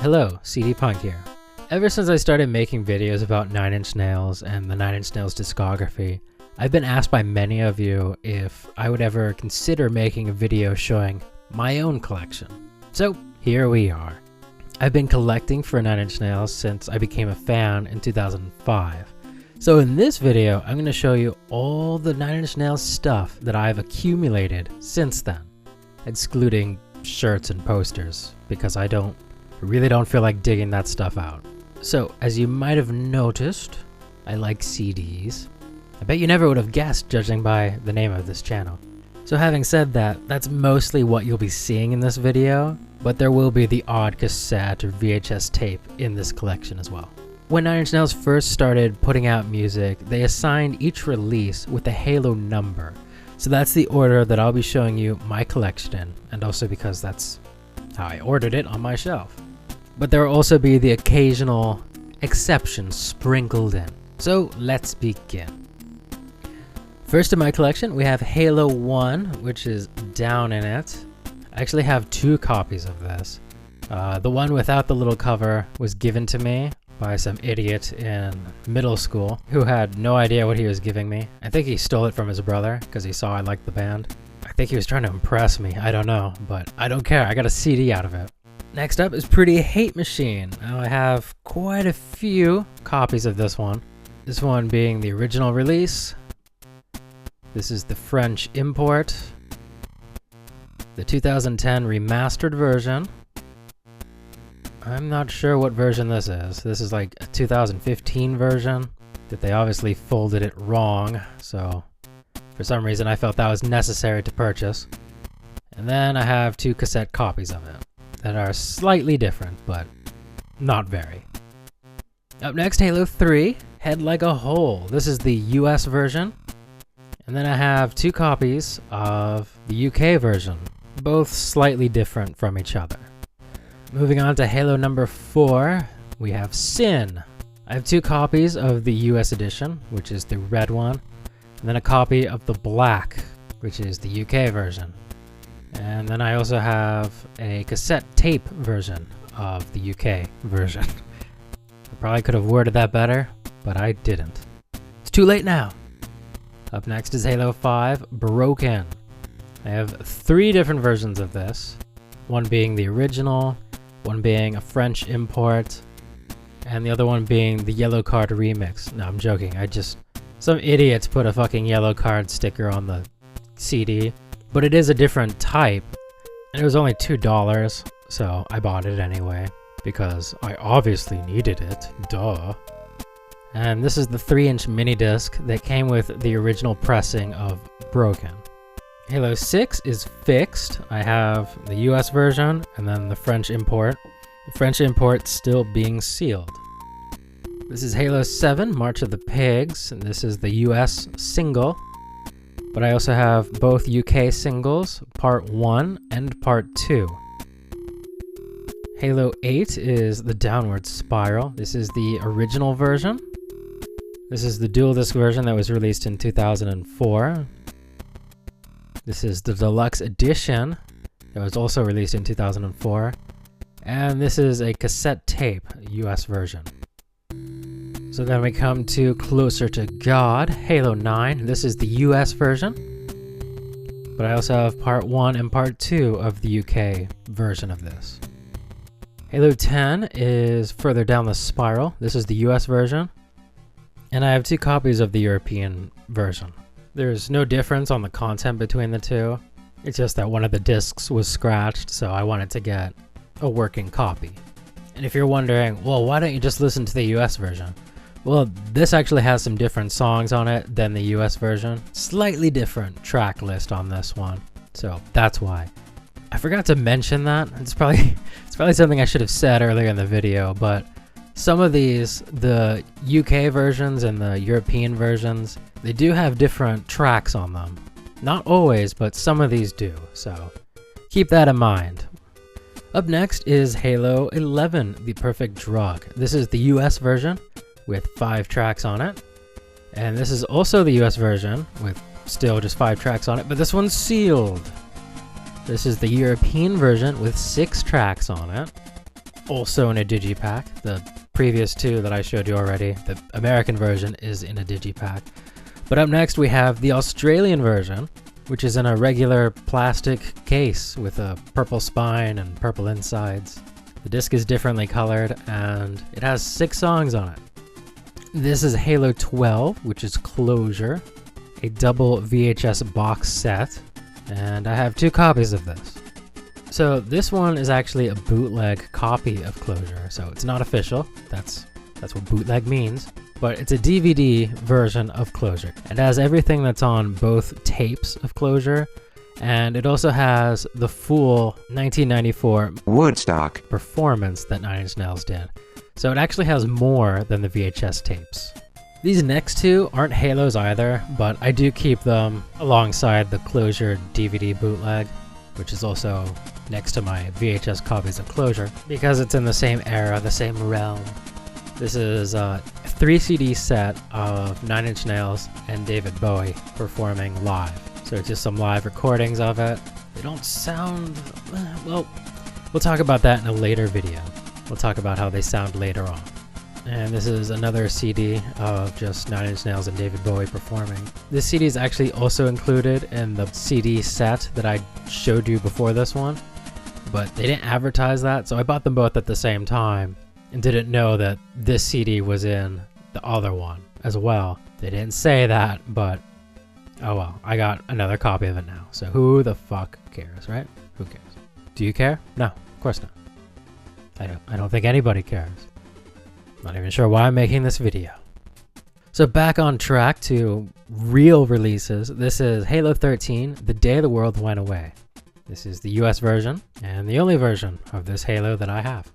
Hello, CD Punk here. Ever since I started making videos about Nine Inch Nails and the Nine Inch Nails discography, I've been asked by many of you if I would ever consider making a video showing my own collection. So here we are. I've been collecting for Nine Inch Nails since I became a fan in 2005. So in this video, I'm going to show you all the Nine Inch Nails stuff that I've accumulated since then, excluding shirts and posters, because I really don't feel like digging that stuff out. So, as you might have noticed, I like CDs. I bet you never would have guessed judging by the name of this channel. So having said that, that's mostly what you'll be seeing in this video, but there will be the odd cassette or VHS tape in this collection as well. When Nine Inch Nails first started putting out music, they assigned each release with a Halo number. So that's the order that I'll be showing you my collection in, and also because that's how I ordered it on my shelf. But there will also be the occasional exceptions sprinkled in. So let's begin. First in my collection, we have Halo 1, which is down in it. I actually have two copies of this. The one without the little cover was given to me by some idiot in middle school who had no idea what he was giving me. I think he stole it from his brother because he saw I liked the band. I think he was trying to impress me, I don't know, but I don't care, I got a CD out of it. Next up is Pretty Hate Machine. Now I have quite a few copies of this one. This one being the original release. This is the French import. The 2010 remastered version. I'm not sure what version this is. This is like a 2015 version that they obviously folded it wrong, so for some reason I felt that was necessary to purchase. And then I have two cassette copies of it that are slightly different, but not very. Up next, Halo 3, Head Like a Hole. This is the US version. And then I have two copies of the UK version, both slightly different from each other. Moving on to Halo number 4, we have Sin. I have two copies of the US edition, which is the red one, and then a copy of the black, which is the UK version. And then I also have a cassette tape version of the UK version. I probably could have worded that better, but I didn't. It's too late now. Up next is Halo 5, Broken. I have three different versions of this, one being the original, one being a French import, and the other one being the yellow card remix. No, I'm joking. Some idiots put a fucking yellow card sticker on the CD, but it is a different type, and it was only $2, so I bought it anyway, because I obviously needed it, duh. And this is the 3-inch mini disc that came with the original pressing of Broken. Halo 6 is fixed. I have the US version and then the French import. The French import still being sealed. This is Halo 7, March of the Pigs, and this is the US single. But I also have both UK singles, Part 1 and Part 2. Halo 8 is the Downward Spiral. This is the original version. This is the dual disc version that was released in 2004. This is the deluxe edition that was also released in 2004. And this is a cassette tape, US version. So then we come to Closer to God, Halo 9. This is the US version. But I also have Part 1 and Part 2 of the UK version of this. Halo 10 is Further Down the Spiral. This is the US version. And I have two copies of the European version. There's no difference on the content between the two. It's just that one of the discs was scratched, so I wanted to get a working copy. And if you're wondering, well, why don't you just listen to the US version? Well, this actually has some different songs on it than the US version. Slightly different track list on this one, so that's why. I forgot to mention that. It's probably something I should have said earlier in the video, but some of these, the UK versions and the European versions, they do have different tracks on them. Not always, but some of these do, so keep that in mind. Up next is Halo 11, The Perfect Drug. This is the US version with 5 tracks on it. And this is also the US version with still just 5 tracks on it, but this one's sealed. This is the European version with 6 tracks on it. also in a digipack. The previous two that I showed you already, the American version is in a digipack. But up next we have the Australian version, which is in a regular plastic case with a purple spine and purple insides. The disc is differently colored and it has 6 songs on it. This is Halo 12, which is Closure, a double VHS box set, and I have 2 copies of this. So this one is actually a bootleg copy of Closure, so it's not official. That's what bootleg means. But it's a DVD version of Closure. It has everything that's on both tapes of Closure, and it also has the full 1994 Woodstock performance that 9 Inch Nails did. So it actually has more than the VHS tapes. These next 2 aren't Halos either, but I do keep them alongside the Closure DVD bootleg, which is also next to my VHS copies of Closure, because it's in the same era, the same realm. This is a 3 CD set of 9 Inch Nails and David Bowie performing live. So it's just some live recordings of it. They don't sound, well, we'll talk about that in a later video. We'll talk about how they sound later on. And this is another CD of just 9 Inch Nails and David Bowie performing. This CD is actually also included in the CD set that I showed you before this one, but they didn't advertise that, so I bought them both at the same time and didn't know that this CD was in the other one as well. They didn't say that, but oh well, I got another copy of it now, so who the fuck cares, right? Who cares? Do you care? No, of course not. I don't think anybody cares. Not even sure why I'm making this video. So back on track to real releases. This is Halo 13, The Day the World Went Away. This is the US version, and the only version of this Halo that I have.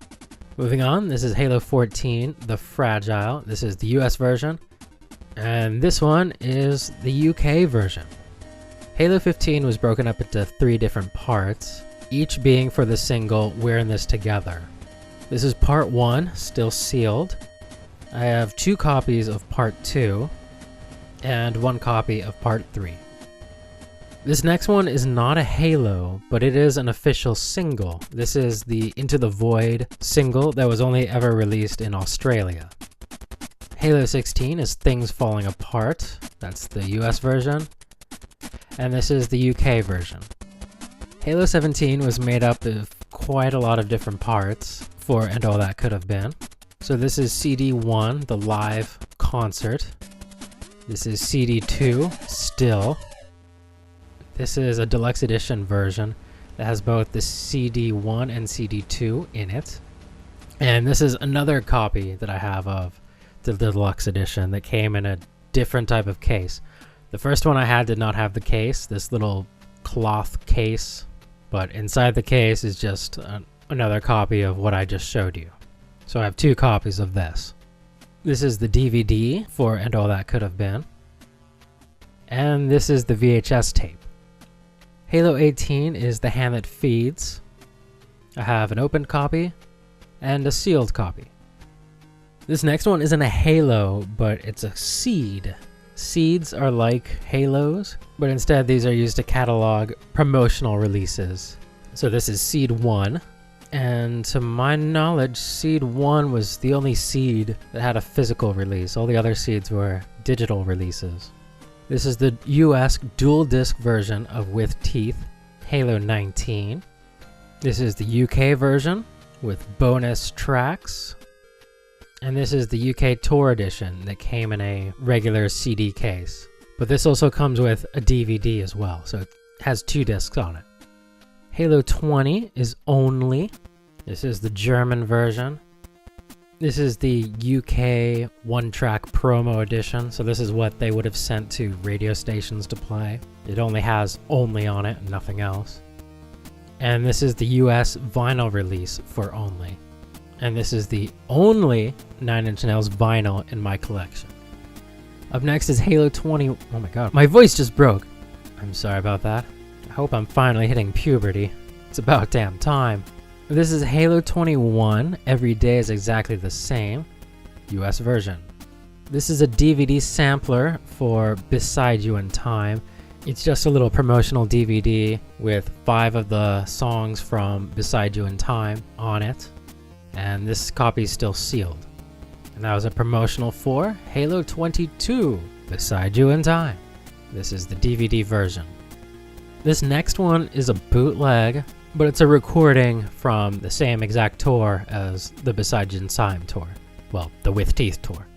Moving on, this is Halo 14, The Fragile. This is the US version, and this one is the UK version. Halo 15 was broken up into 3 different parts, each being for the single We're in This Together. This is part 1, still sealed. I have 2 copies of part 2 and 1 copy of part 3. This next one is not a Halo, but it is an official single. This is the Into the Void single that was only ever released in Australia. Halo 16 is Things Falling Apart. That's the US version. And this is the UK version. Halo 17 was made up of quite a lot of different parts for And All That Could Have Been. So this is CD 1, the live concert. This is CD 2, Still. This is a deluxe edition version that has both the CD 1 and CD 2 in it. And this is another copy that I have of the deluxe edition that came in a different type of case. The first one I had did not have the case, this little cloth case, but inside the case is just another copy of what I just showed you. So I have 2 copies of this. This is the DVD for And All That Could Have Been. And this is the VHS tape. Halo 18 is The Hand That Feeds. I have an opened copy and a sealed copy. This next one isn't a Halo, but it's a seed. Seeds are like Halos, but instead these are used to catalog promotional releases. So this is Seed 1, and to my knowledge, Seed 1 was the only seed that had a physical release. All the other seeds were digital releases. This is the US dual disc version of With Teeth, Halo 19. This is the UK version with bonus tracks. And this is the UK Tour Edition that came in a regular CD case. But this also comes with a DVD as well, so it has 2 discs on it. Halo 20 is Only. This is the German version. This is the UK 1-track promo edition, so this is what they would have sent to radio stations to play. It only has Only on it and nothing else. And this is the US vinyl release for Only. And this is the only 9 Inch Nails vinyl in my collection. Up next is Halo 20. Oh my god, my voice just broke. I'm sorry about that. I hope I'm finally hitting puberty. It's about damn time. This is Halo 21. Every Day is Exactly the Same. US version. This is a DVD sampler for Beside You in Time. It's just a little promotional DVD with 5 of the songs from Beside You in Time on it. and this copy is still sealed. And that was a promotional for Halo 22, Beside You in Time. This is the DVD version. This next one is a bootleg, but it's a recording from the same exact tour as the Beside You in Time tour. Well, the With Teeth tour.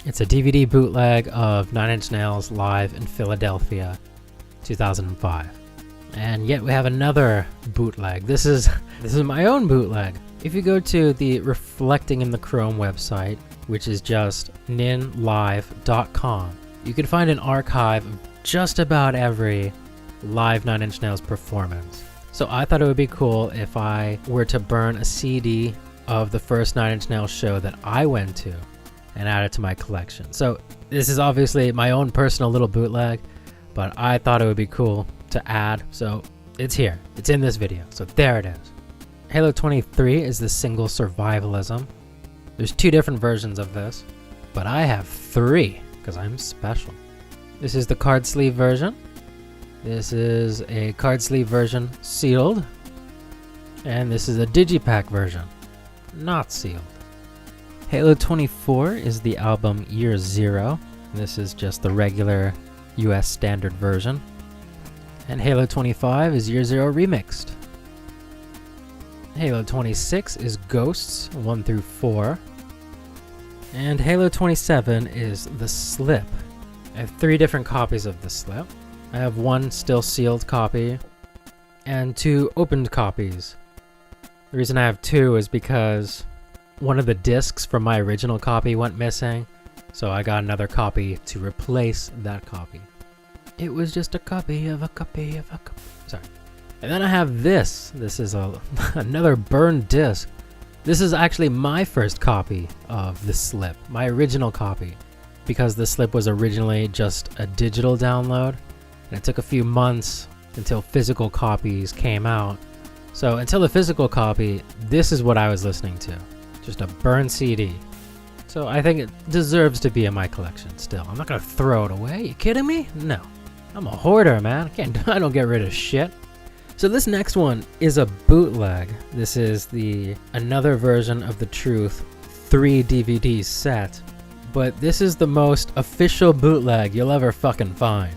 It's a DVD bootleg of Nine Inch Nails live in Philadelphia, 2005. And yet we have another bootleg. This is my own bootleg. If you go to the Reflecting in the Chrome website, which is just ninlive.com, you can find an archive of just about every live Nine Inch Nails performance. So I thought it would be cool if I were to burn a CD of the first Nine Inch Nails show that I went to and add it to my collection. So this is obviously my own personal little bootleg, but I thought it would be cool to add, so it's here. It's in this video, so there it is. Halo 23 is the single Survivalism. There's 2 different versions of this, but I have 3 because I'm special. This is the card sleeve version. This is a card sleeve version sealed, and this is a digipack version not sealed. Halo 24 is the album Year Zero. This is just the regular US standard version. And Halo 25 is Year Zero remixed. Halo 26 is Ghosts 1 through 4. And Halo 27 is The Slip. I have 3 different copies of The Slip. I have 1 still sealed copy and 2 opened copies. The reason I have 2 is because one of the discs from my original copy went missing, so I got another copy to replace that copy. It was just a copy of a copy of a copy. Sorry. And then I have this. This is another burned disc. This is actually my first copy of The Slip, my original copy, because The Slip was originally just a digital download, and it took a few months until physical copies came out. So until the physical copy, this is what I was listening to. Just a burned CD. So I think it deserves to be in my collection still. I'm not gonna throw it away. You kidding me? No. I'm a hoarder, man. I don't get rid of shit. So this next one is a bootleg. This is another version of the Truth 3 DVD set, but this is the most official bootleg you'll ever fucking find.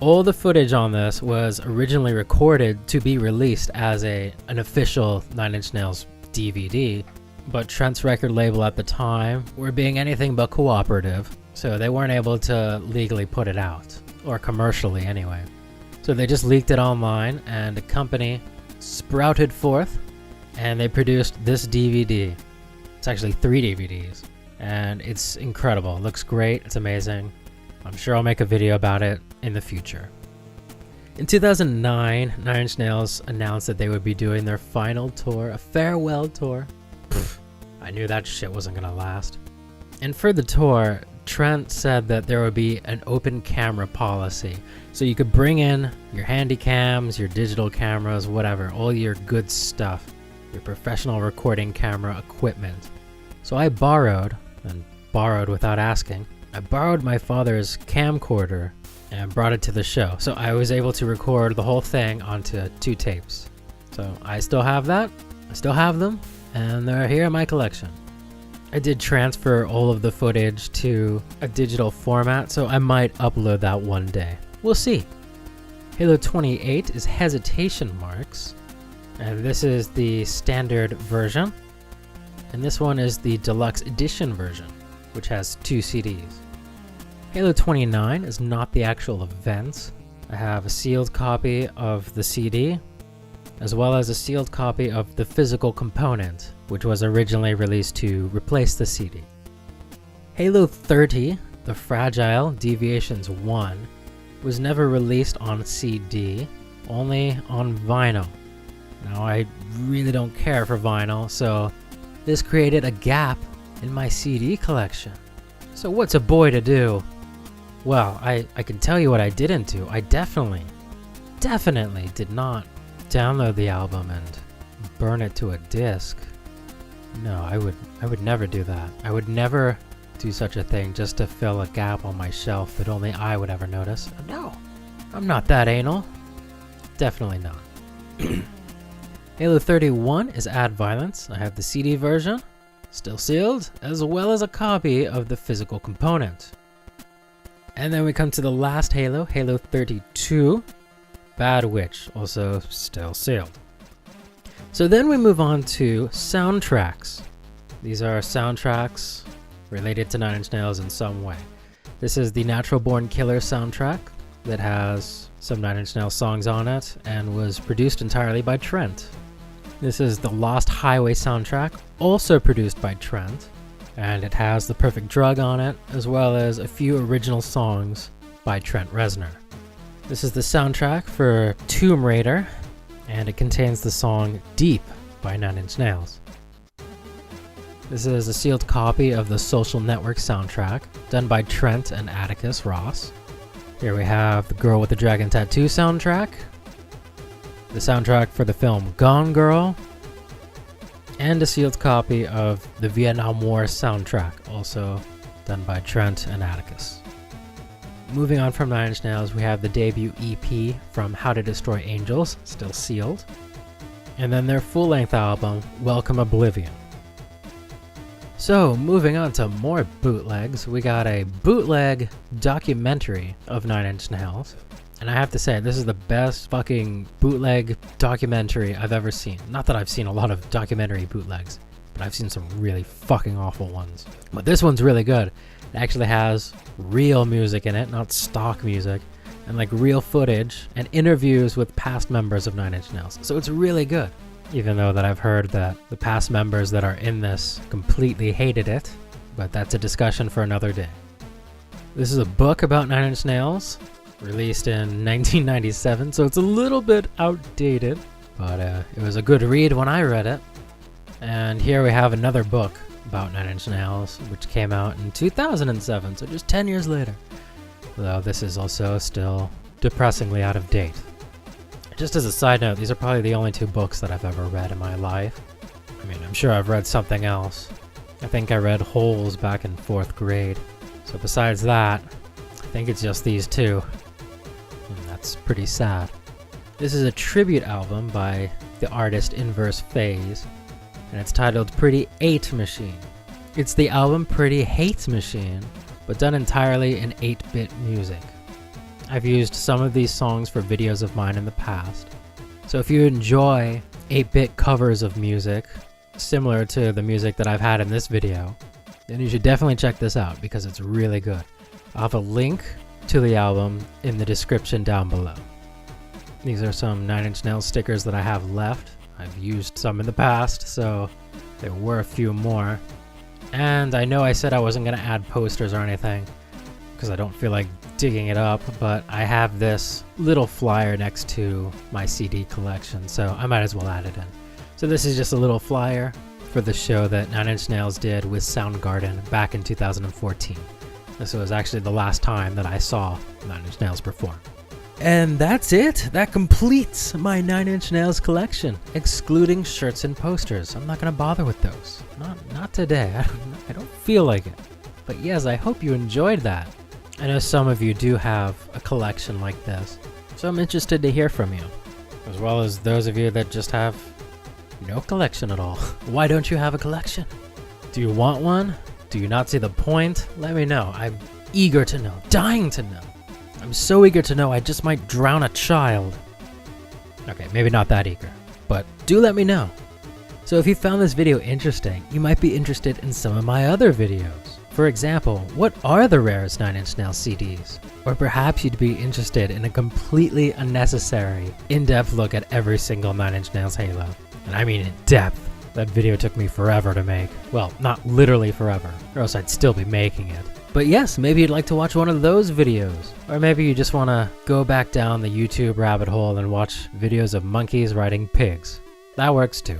All the footage on this was originally recorded to be released as an official Nine Inch Nails DVD, but Trent's record label at the time were being anything but cooperative, so they weren't able to legally put it out. Or commercially anyway. So they just leaked it online, and a company sprouted forth, and they produced this DVD. It's actually 3 DVDs, and it's incredible. It looks great. It's amazing. I'm sure I'll make a video about it in the future. In 2009, Nine Inch Nails announced that they would be doing their final tour, a farewell tour. I knew that shit wasn't gonna last. And for the tour, Trent said that there would be an open camera policy. So you could bring in your handy cams, your digital cameras, whatever, all your good stuff, your professional recording camera equipment. So I borrowed without asking, I borrowed my father's camcorder and brought it to the show. So I was able to record the whole thing onto 2 tapes. So I still have that, I still have them, and they're here in my collection. I did transfer all of the footage to a digital format, so I might upload that one day. We'll see. Halo 28 is Hesitation Marks, and this is the standard version. And this one is the deluxe edition version, which has 2 CDs. Halo 29 is not the actual events. I have a sealed copy of the CD, as well as a sealed copy of the physical component, which was originally released to replace the CD. Halo 30, The Fragile Deviations 1, was never released on CD, only on vinyl. Now I really don't care for vinyl, so this created a gap in my CD collection. So what's a boy to do? Well, I can tell you what I didn't do. I definitely did not download the album and burn it to a disc. No, I would never do that. I would never do such a thing just to fill a gap on my shelf that only I would ever notice. No, I'm not that anal. Definitely not. Halo 31 is Add Violence. I have the CD version, still sealed, as well as a copy of the physical component. And then we come to the last Halo, Halo 32, Bad Witch, also still sealed. So then we move on to soundtracks. These are soundtracks related to 9 Inch Nails in some way. This is the Natural Born Killer soundtrack that has some 9 Inch Nails songs on it and was produced entirely by Trent. This is the Lost Highway soundtrack, also produced by Trent, and it has The Perfect Drug on it, as well as a few original songs by Trent Reznor. This is the soundtrack for Tomb Raider, and it contains the song Deep by 9 Inch Nails. This is a sealed copy of the Social Network soundtrack, done by Trent and Atticus Ross. Here we have the Girl with the Dragon Tattoo soundtrack, the soundtrack for the film Gone Girl, and a sealed copy of the Vietnam War soundtrack, also done by Trent and Atticus. Moving on from 9 Inch Nails, we have the debut EP from How to Destroy Angels, still sealed, and then their full-length album, Welcome Oblivion. So, moving on to more bootlegs, we got a bootleg documentary of 9 Inch Nails. And I have to say, this is the best fucking bootleg documentary I've ever seen. Not that I've seen a lot of documentary bootlegs, but I've seen some really fucking awful ones. But this one's really good. It actually has real music in it, not stock music, and like real footage and interviews with past members of 9 Inch Nails. So it's really good. Even though that I've heard that the past members that are in this completely hated it, but that's a discussion for another day. This is a book about 9 Inch Nails, released in 1997, so it's a little bit outdated, but it was a good read when I read it. And here we have another book about 9 Inch Nails, which came out in 2007, so just 10 years later. Though this is also still depressingly out of date. Just as a side note, these are probably the only 2 books that I've ever read in my life. I mean, I'm sure I've read something else. I think I read Holes back in 4th grade. So besides that, I think it's just these 2. And that's pretty sad. This is a tribute album by the artist Inverse Phase, and it's titled Pretty 8 Machine. It's the album Pretty Hate Machine, but done entirely in 8-bit music. I've used some of these songs for videos of mine in the past, so if you enjoy 8-bit covers of music, similar to the music that I've had in this video, then you should definitely check this out because it's really good. I'll have a link to the album in the description down below. These are some 9 Inch Nails stickers that I have left. I've used some in the past, so there were a few more. And I know I said I wasn't going to add posters or anything because I don't feel like digging it up, but I have this little flyer next to my CD collection, so I might as well add it in. So this is just a little flyer for the show that 9 Inch Nails did with Soundgarden back in 2014. This was actually the last time that I saw 9 Inch Nails perform. And that's it. That completes my 9 Inch Nails collection, excluding shirts and posters. I'm not going to bother with those. Not today. I don't feel like it. But yes, I hope you enjoyed that. I know some of you do have a collection like this, so I'm interested to hear from you, as well as those of you that just have no collection at all. Why don't you have a collection? Do you want one? Do you not see the point? Let me know. I'm eager to know, dying to know. I'm so eager to know I just might drown a child. Okay, maybe not that eager, but do let me know. So if you found this video interesting, you might be interested in some of my other videos. For example, what are the rarest 9 Inch Nails CDs? Or perhaps you'd be interested in a completely unnecessary, in-depth look at every single 9 Inch Nails Halo. And I mean in depth. That video took me forever to make. Well, not literally forever, or else I'd still be making it. But yes, maybe you'd like to watch one of those videos. Or maybe you just want to go back down the YouTube rabbit hole and watch videos of monkeys riding pigs. That works too.